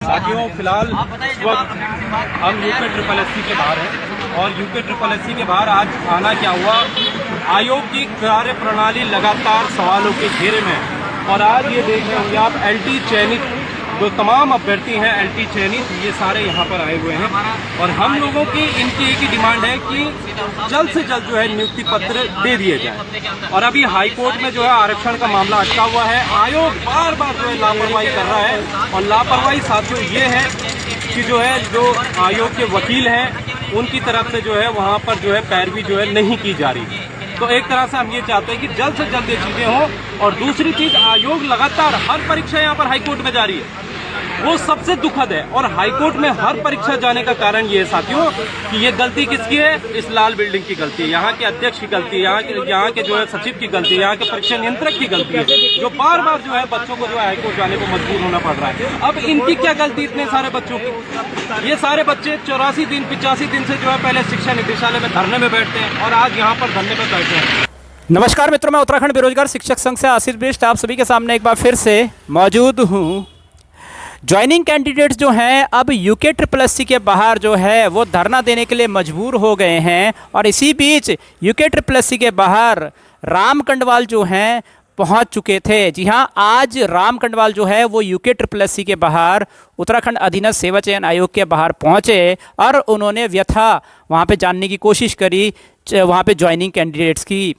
साथियों, फिलहाल इस वक्त हम यूके ट्रिपल एससी के बाहर हैं और यूके ट्रिपल एससी के बाहर आज आना क्या हुआ, आयोग की कार्य प्रणाली लगातार सवालों के घेरे में है। और आज ये देख रहे होंगे आप, एलटी चयनित जो तमाम अभ्यर्थी हैं, एलटी चयनित, ये सारे यहाँ पर आए हुए हैं। और हम लोगों की इनकी एक ही डिमांड है कि जल्द से जल्द जो है नियुक्ति पत्र दे दिए जाए। और अभी हाई कोर्ट में जो है आरक्षण का मामला अटका हुआ है। आयोग बार बार जो है लापरवाही कर रहा है और लापरवाही साथियों ये है कि जो आयोग के वकील हैं उनकी तरफ से जो है वहाँ पर जो है पैरवी जो है नहीं की जा रही। तो एक तरह से हम ये चाहते हैं कि जल्द से जल्द ये चीज़ें हों। और दूसरी चीज़, आयोग लगातार हर परीक्षा यहाँ पर हाईकोर्ट में जारी है, वो सबसे दुखद है। और हाईकोर्ट में हर परीक्षा जाने का कारण ये है साथियों कि ये गलती किसकी है, इस लाल बिल्डिंग की गलती है, यहाँ के अध्यक्ष की गलती है, यहाँ के जो है सचिव की गलती है, यहाँ के परीक्षा नियंत्रक की गलती है, जो बार बार जो है बच्चों को जो है हाईकोर्ट जाने को मजबूर होना पड़ रहा है। अब इनकी क्या गलती इतने सारे बच्चों की? ये सारे बच्चे 84 दिन 85 दिन से जो है पहले शिक्षा निदेशालय में धरने में बैठते हैं और आज यहाँ पर धरने में बैठे हैं। नमस्कार मित्रों, मैं उत्तराखंड बेरोजगार शिक्षक संघ से आशीष बिष्ट आप सभी के सामने एक बार फिर से मौजूद हूँ। ज्वाइनिंग कैंडिडेट्स जो हैं अब यूके ट्रिपल एससी के बाहर जो है वो धरना देने के लिए मजबूर हो गए हैं। और इसी बीच यूके ट्रिपल एससी के बाहर राम कंडवाल जो हैं पहुंच चुके थे। जी हां, आज राम कंडवाल जो है वो यूके ट्रिपल एससी के बाहर उत्तराखंड अधीनस्थ सेवा चयन आयोग के बाहर पहुंचे और उन्होंने व्यथा वहां पे जानने की कोशिश करी वहां पे ज्वाइनिंग कैंडिडेट्स की।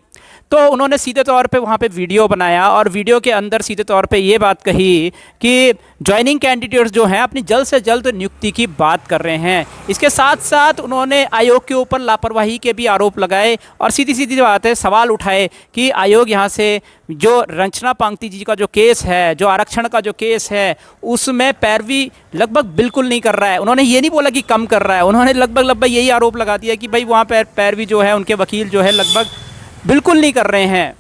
तो उन्होंने सीधे तौर पे वहाँ पे वीडियो बनाया और वीडियो के अंदर सीधे तौर पे ये बात कही कि ज्वाइनिंग कैंडिडेट्स जो हैं अपनी जल्द से जल्द नियुक्ति की बात कर रहे हैं। इसके साथ साथ उन्होंने आयोग के ऊपर लापरवाही के भी आरोप लगाए और सीधी सीधी बात है, सवाल उठाए कि आयोग यहाँ से जो रंजना पांगती जी का जो केस है, जो आरक्षण का जो केस है, उसमें पैरवी लगभग बिल्कुल नहीं कर रहा है। उन्होंने ये नहीं बोला कि कम कर रहा है, उन्होंने लगभग यही आरोप लगा दिया कि भाई वहाँ पर पैरवी जो है उनके वकील जो है लगभग बिल्कुल नहीं कर रहे हैं।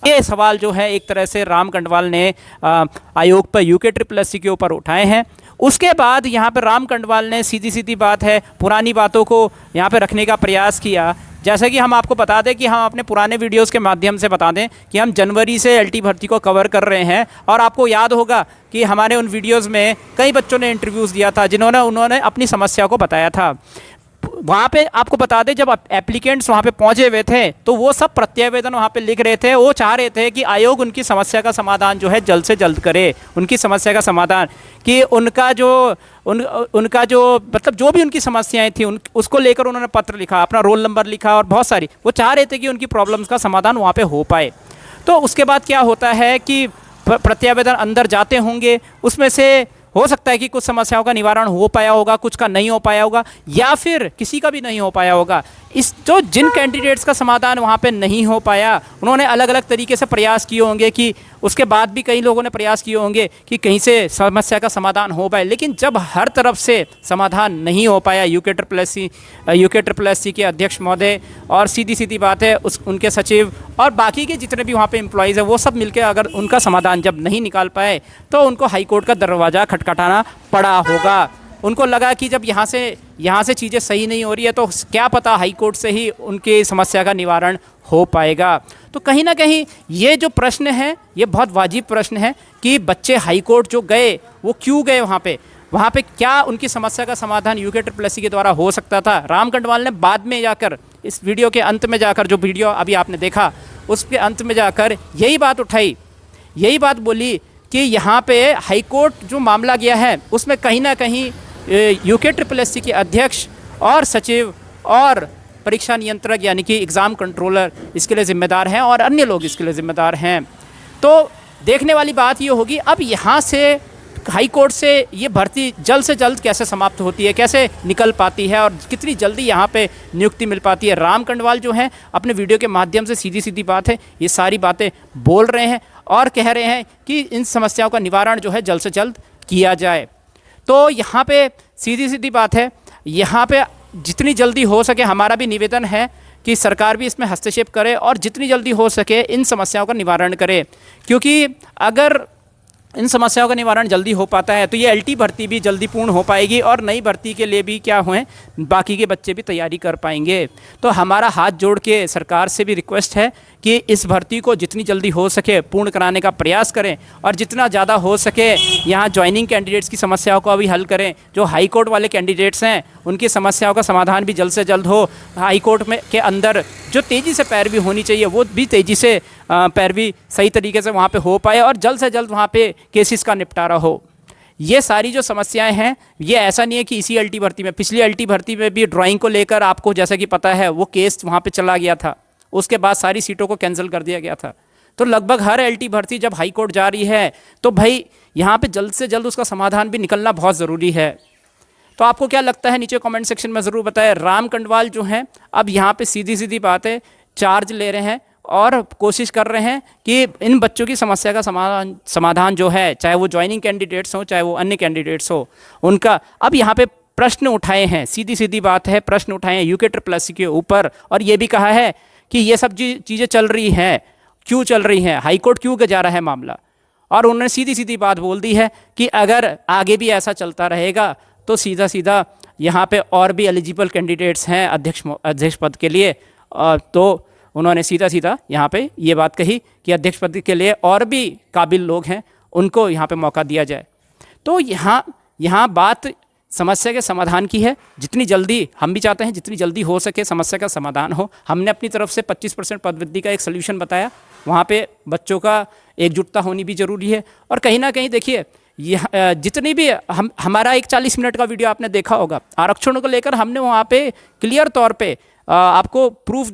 ये सवाल जो है एक तरह से राम कंडवाल ने आयोग पर यूके ट्रिपल एससी के ऊपर उठाए हैं। उसके बाद यहाँ पर राम कंडवाल ने सीधी सीधी बात है पुरानी बातों को यहाँ पे रखने का प्रयास किया। जैसे कि हम आपको बता दें कि हम अपने पुराने वीडियोस के माध्यम से बता दें कि हम जनवरी से एलटी भर्ती को कवर कर रहे हैं। और आपको याद होगा कि हमारे उन वीडियोस में कई बच्चों ने इंटरव्यूज़ दिया था उन्होंने अपनी समस्या को बताया था। वहाँ पे आपको बता दें, जब एप्लीकेंट्स वहाँ पे पहुँचे हुए थे तो वो सब प्रत्यावेदन वहाँ पे लिख रहे थे। वो चाह रहे थे कि आयोग उनकी समस्या का समाधान जो है जल्द से जल्द करे, उनकी समस्या का समाधान, कि उनका जो मतलब जो भी उनकी समस्याएं थी उसको लेकर उन्होंने पत्र लिखा, अपना रोल नंबर लिखा और बहुत सारी, वो चाह रहे थे कि उनकी प्रॉब्लम्स का समाधान वहाँ पे हो पाए। तो उसके बाद क्या होता है कि प्रत्यावेदन अंदर जाते होंगे, उसमें से हो सकता है कि कुछ समस्याओं का निवारण हो पाया होगा, कुछ का नहीं हो पाया होगा, या फिर किसी का भी नहीं हो पाया होगा। जिन कैंडिडेट्स का समाधान वहाँ पे नहीं हो पाया, उन्होंने अलग अलग तरीके से प्रयास किए होंगे कि उसके बाद भी कई लोगों ने प्रयास किए होंगे कि कहीं से समस्या का समाधान हो पाए। लेकिन जब हर तरफ से समाधान नहीं हो पाया, यूके ट्रिपल एससी के अध्यक्ष महोदय और सीधी सीधी बात है उनके सचिव और बाकी के जितने भी वहाँ पे एम्प्लॉयज़ हैं वो सब मिलकर अगर उनका समाधान जब नहीं निकाल पाए तो उनको हाईकोर्ट का दरवाज़ा खटखटाना पड़ा होगा। उनको लगा कि जब यहाँ से चीज़ें सही नहीं हो रही है तो क्या पता हाई कोर्ट से ही उनकी समस्या का निवारण हो पाएगा। तो कहीं ना कहीं ये जो प्रश्न है ये बहुत वाजिब प्रश्न है कि बच्चे हाई कोर्ट जो गए वो क्यों गए, वहाँ पे क्या उनकी समस्या का समाधान यूके ट्रिपल एससी के द्वारा हो सकता था। राम कंडवाल ने बाद में जाकर, इस वीडियो के अंत में जाकर, जो वीडियो अभी आपने देखा उसके अंत में जाकर यही बात उठाई, यही बात बोली कि यहाँ पे हाई कोर्ट जो मामला गया है उसमें कहीं ना कहीं यूके ट्रिपल एससी के अध्यक्ष और सचिव और परीक्षा नियंत्रक यानी कि एग्ज़ाम कंट्रोलर इसके लिए ज़िम्मेदार हैं और अन्य लोग इसके लिए ज़िम्मेदार हैं। तो देखने वाली बात ये होगी अब यहाँ से हाई कोर्ट से ये भर्ती जल्द से जल्द कैसे समाप्त होती है, कैसे निकल पाती है और कितनी जल्दी यहाँ पे नियुक्ति मिल पाती है। राम कंडवाल जो हैं अपने वीडियो के माध्यम से सीधी सीधी बात है ये सारी बातें बोल रहे हैं और कह रहे हैं कि इन समस्याओं का निवारण जो है जल्द से जल्द किया जाए। तो यहाँ पे सीधी सीधी बात है, यहाँ पे जितनी जल्दी हो सके हमारा भी निवेदन है कि सरकार भी इसमें हस्तक्षेप करे और जितनी जल्दी हो सके इन समस्याओं का निवारण करे। क्योंकि अगर इन समस्याओं का निवारण जल्दी हो पाता है, तो ये एलटी भर्ती भी जल्दी पूर्ण हो पाएगी और नई भर्ती के लिए भी क्या हुए बाकी के बच्चे भी तैयारी कर पाएंगे। तो हमारा हाथ जोड़ के सरकार से भी रिक्वेस्ट है कि इस भर्ती को जितनी जल्दी हो सके पूर्ण कराने का प्रयास करें और जितना ज़्यादा हो सके यहाँ ज्वाइनिंग कैंडिडेट्स की समस्याओं को भी हल करें। जो हाई कोर्ट वाले कैंडिडेट्स हैं उनकी समस्याओं का समाधान भी जल्द से जल्द हो। हाई कोर्ट में के अंदर जो तेज़ी से पैरवी होनी चाहिए वो भी तेज़ी से पैरवी सही तरीके से वहाँ पे हो पाए और जल्द से जल्द वहाँ पे केसेस का निपटारा हो। ये सारी जो समस्याएं हैं, ये ऐसा नहीं है कि इसी एलटी भर्ती में, पिछली एलटी भर्ती में भी ड्राइंग को लेकर आपको जैसा कि पता है वो केस वहाँ पे चला गया था, उसके बाद सारी सीटों को कैंसिल कर दिया गया था। तो लगभग हर एलटी भर्ती जब हाई कोर्ट जा रही है तो भाई यहाँ पे जल्द से जल्द उसका समाधान भी निकलना बहुत ज़रूरी है। तो आपको क्या लगता है नीचे कमेंट सेक्शन में ज़रूर बताएं। राम कंडवाल जो हैं अब यहाँ पे सीधी सीधी बात है चार्ज ले रहे हैं और कोशिश कर रहे हैं कि इन बच्चों की समस्या का समाधान जो है, चाहे वो ज्वाइनिंग कैंडिडेट्स हो चाहे वो अन्य कैंडिडेट्स हो, उनका अब यहाँ पे प्रश्न उठाए हैं। सीधी सीधी बात है, प्रश्न उठाए हैं UKSSC के ऊपर और ये भी कहा है कि ये सब चीज़ें चल रही हैं, क्यों चल रही हैं, हाई कोर्ट क्यों जा रहा है मामला। और उन्होंने सीधी सीधी बात बोल दी है कि अगर आगे भी ऐसा चलता रहेगा तो सीधा सीधा यहाँ पे और भी एलिजिबल कैंडिडेट्स हैं अध्यक्ष पद के लिए। तो उन्होंने सीधा सीधा यहाँ पे ये बात कही कि अध्यक्ष पद के लिए और भी काबिल लोग हैं, उनको यहाँ पे मौका दिया जाए। तो यहाँ बात समस्या के समाधान की है। जितनी जल्दी हम भी चाहते हैं जितनी जल्दी हो सके समस्या का समाधान हो। हमने अपनी तरफ से 25% पदवृद्धि का एक सल्यूशन बताया, वहाँ पे बच्चों का एकजुटता होनी भी ज़रूरी है। और कहीं ना कहीं देखिए जितनी भी हमारा एक 40 मिनट का वीडियो आपने देखा होगा आरक्षण को लेकर, हमने वहाँ पे क्लियर तौर पे आपको प्रूफ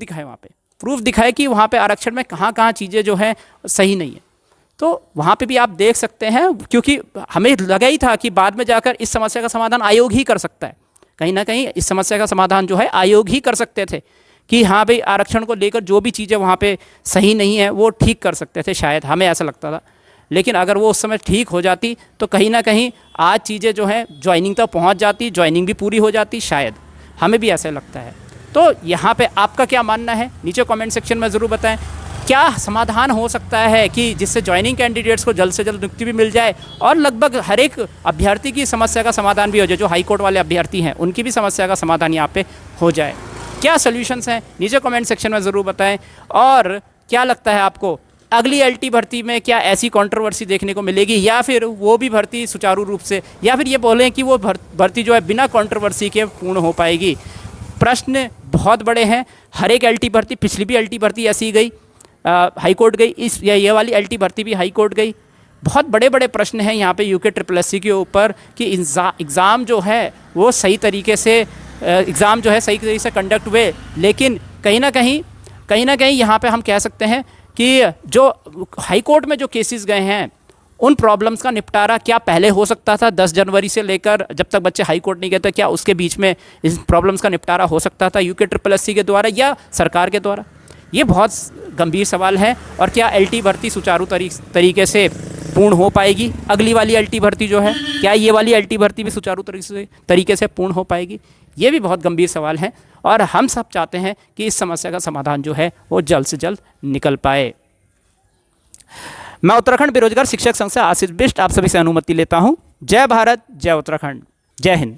दिखाए कि वहाँ पे आरक्षण में कहाँ चीज़ें जो हैं सही नहीं है। तो वहाँ पे भी आप देख सकते हैं, क्योंकि हमें लगा ही था कि बाद में जाकर इस समस्या का समाधान आयोग ही कर सकता है। कहीं ना कहीं इस समस्या का समाधान जो है आयोग ही कर सकते थे कि हाँ भाई आरक्षण को लेकर जो भी चीज़ें वहाँ पे सही नहीं है वो ठीक कर सकते थे, शायद हमें ऐसा लगता था। लेकिन अगर वो उस समय ठीक हो जाती तो कहीं ना कहीं आज चीज़ें जो हैं ज्वाइनिंग तक पहुँच जाती, ज्वाइनिंग भी पूरी हो जाती, शायद हमें भी ऐसा लगता है। तो यहाँ पे आपका क्या मानना है नीचे कमेंट सेक्शन में ज़रूर बताएं। क्या समाधान हो सकता है कि जिससे ज्वाइनिंग कैंडिडेट्स को जल्द से जल्द नियुक्ति भी मिल जाए और लगभग हर एक अभ्यर्थी की समस्या का समाधान भी हो जाए, जो हाई कोर्ट वाले अभ्यर्थी हैं उनकी भी समस्या का समाधान यहाँ पे हो जाए। क्या सॉल्यूशंस हैं नीचे कमेंट सेक्शन में ज़रूर बताएं। और क्या लगता है आपको अगली एलटी भर्ती में क्या ऐसी कंट्रोवर्सी देखने को मिलेगी, या फिर वो भी भर्ती सुचारू रूप से, या फिर ये बोलें कि वो भर्ती जो है बिना कंट्रोवर्सी के पूर्ण हो पाएगी। प्रश्न बहुत बड़े हैं। हर एक एलटी भर्ती, पिछली भी एलटी भर्ती ऐसी ही गई, हाई कोर्ट गई, ये वाली एलटी भर्ती भी हाई कोर्ट गई। बहुत बड़े बड़े प्रश्न हैं यहाँ पे UKSSC के ऊपर कि एग्ज़ाम जो है वो सही तरीके से सही तरीके से कंडक्ट हुए। लेकिन कहीं ना कहीं यहाँ पे हम कह सकते हैं कि जो हाई कोर्ट में जो केसेस गए हैं उन प्रॉब्लम्स का निपटारा क्या पहले हो सकता था 10 जनवरी से लेकर जब तक बच्चे हाई कोर्ट नहीं गए थे, क्या उसके बीच में इस प्रॉब्लम्स का निपटारा हो सकता था UKSSC के द्वारा या सरकार के द्वारा? ये बहुत गंभीर सवाल है। और क्या एलटी भर्ती सुचारू तरीके से पूर्ण हो पाएगी? अगली वाली एलटी भर्ती जो है, क्या ये वाली एलटी भर्ती भी सुचारू तरीके से पूर्ण हो पाएगी? ये भी बहुत गंभीर सवाल हैं और हम सब चाहते हैं कि इस समस्या का समाधान जो है वो जल्द से जल्द निकल पाए। मैं उत्तराखंड बेरोजगार शिक्षक संघ से आशीष बिष्ट आप सभी से अनुमति लेता हूं। जय भारत, जय उत्तराखंड, जय Hind.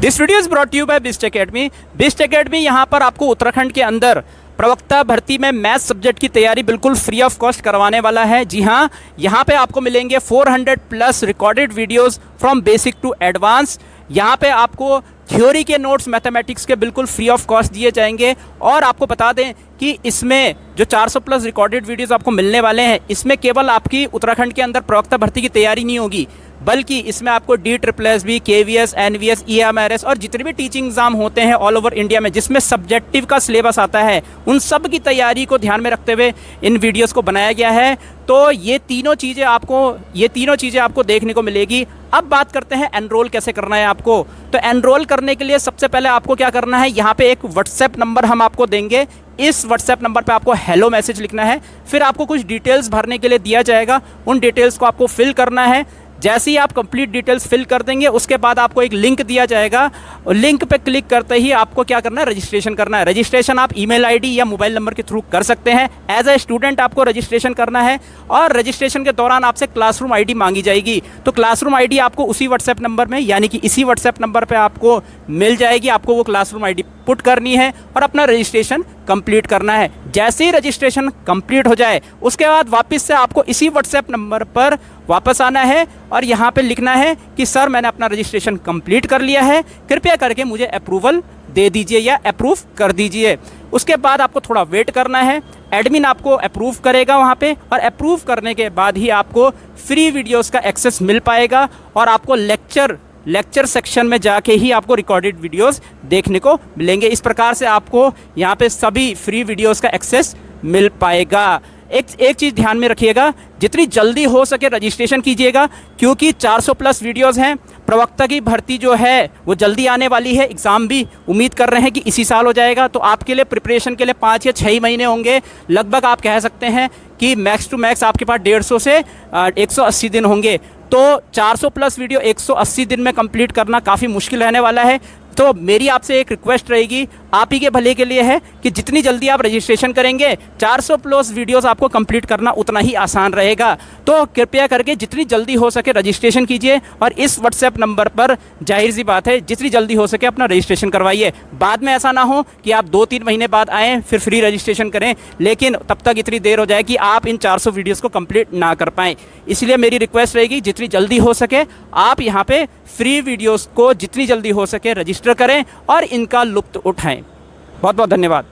This video is brought you by Bisht academy. Bisht academy यहाँ पर आपको उत्तराखंड के अंदर प्रवक्ता भर्ती में मैथ सब्जेक्ट की तैयारी बिल्कुल फ्री ऑफ कॉस्ट करवाने वाला है। जी हाँ, यहाँ पे आपको मिलेंगे 400+ recorded videos from basic to advance. यहाँ पे आपको थ्योरी के नोट्स मैथमेटिक्स के बिल्कुल फ्री ऑफ कॉस्ट दिए जाएंगे। और आपको बता दें कि इसमें जो 400+ रिकॉर्डेड वीडियोस आपको मिलने वाले हैं, इसमें केवल आपकी उत्तराखंड के अंदर प्रवक्ता भर्ती की तैयारी नहीं होगी, बल्कि इसमें आपको DSSS, KVS, NVS, EMRS और जितने भी टीचिंग एग्जाम होते हैं ऑल ओवर इंडिया में जिसमें सब्जेक्टिव का सिलेबस आता है, उन सब की तैयारी को ध्यान में रखते हुए इन वीडियोस को बनाया गया है। तो ये तीनों चीज़ें आपको देखने को मिलेगी। अब बात करते हैं एनरोल कैसे करना है आपको। तो एनरोल करने के लिए सबसे पहले आपको क्या करना है, यहाँ पे एक व्हाट्सएप नंबर हम आपको देंगे। इस व्हाट्सएप नंबर पे आपको हेलो मैसेज लिखना है, फिर आपको कुछ डिटेल्स भरने के लिए दिया जाएगा, उन डिटेल्स को आपको फिल करना है। जैसे ही आप कंप्लीट डिटेल्स फिल कर देंगे उसके बाद आपको एक लिंक दिया जाएगा और लिंक पे क्लिक करते ही आपको क्या करना है, रजिस्ट्रेशन करना है। रजिस्ट्रेशन आप ईमेल आईडी या मोबाइल नंबर के थ्रू कर सकते हैं। एज ए स्टूडेंट आपको रजिस्ट्रेशन करना है और रजिस्ट्रेशन के दौरान आपसे क्लासरूम आईडी मांगी जाएगी। तो क्लासरूम आईडी आपको उसी व्हाट्सएप नंबर में यानी कि इसी व्हाट्सएप नंबर पे आपको मिल जाएगी। आपको वो क्लासरूम आईडी पुट करनी है और अपना रजिस्ट्रेशन कंप्लीट करना है। जैसे ही रजिस्ट्रेशन कंप्लीट हो जाए उसके बाद वापस से आपको इसी व्हाट्सएप नंबर पर वापस आना है और यहाँ पे लिखना है कि सर मैंने अपना रजिस्ट्रेशन कंप्लीट कर लिया है, कृपया करके मुझे अप्रूवल दे दीजिए या अप्रूव कर दीजिए। उसके बाद आपको थोड़ा वेट करना है, एडमिन आपको अप्रूव करेगा वहाँ पे और अप्रूव करने के बाद ही आपको फ्री वीडियोस का एक्सेस मिल पाएगा और आपको लेक्चर सेक्शन में जाके ही आपको रिकॉर्डेड वीडियोस देखने को मिलेंगे। इस प्रकार से आपको यहाँ पे सभी फ्री वीडियोस का एक्सेस मिल पाएगा। एक चीज़ ध्यान में रखिएगा, जितनी जल्दी हो सके रजिस्ट्रेशन कीजिएगा क्योंकि 400 प्लस वीडियोस हैं। प्रवक्ता की भर्ती जो है वो जल्दी आने वाली है, एग्ज़ाम भी उम्मीद कर रहे हैं कि इसी साल हो जाएगा। तो आपके लिए प्रिपरेशन के लिए 5 या 6 महीने होंगे। लगभग आप कह सकते हैं कि मैक्स टू मैक्स आपके पास 150 से 180 दिन होंगे। तो 400 प्लस वीडियो 180 दिन में कंप्लीट करना काफ़ी मुश्किल रहने वाला है। तो मेरी आपसे एक रिक्वेस्ट रहेगी, आप ही के भले के लिए है कि जितनी जल्दी आप रजिस्ट्रेशन करेंगे 400 प्लस वीडियोस आपको कंप्लीट करना उतना ही आसान रहेगा। तो कृपया करके जितनी जल्दी हो सके रजिस्ट्रेशन कीजिए और इस व्हाट्सएप नंबर पर जाहिर सी बात है जितनी जल्दी हो सके अपना रजिस्ट्रेशन करवाइए। बाद में ऐसा ना हो कि आप 2-3 महीने बाद आएँ फिर फ्री रजिस्ट्रेशन करें लेकिन तब तक इतनी देर हो जाए कि आप इन 400 वीडियोज़ को कंप्लीट ना कर पाएँ। इसलिए मेरी रिक्वेस्ट रहेगी जितनी जल्दी हो सके आप यहाँ पे फ्री वीडियोस को जितनी जल्दी हो सके रजिस्टर करें और इनका लुत्फ़ उठाएं। बहुत बहुत धन्यवाद।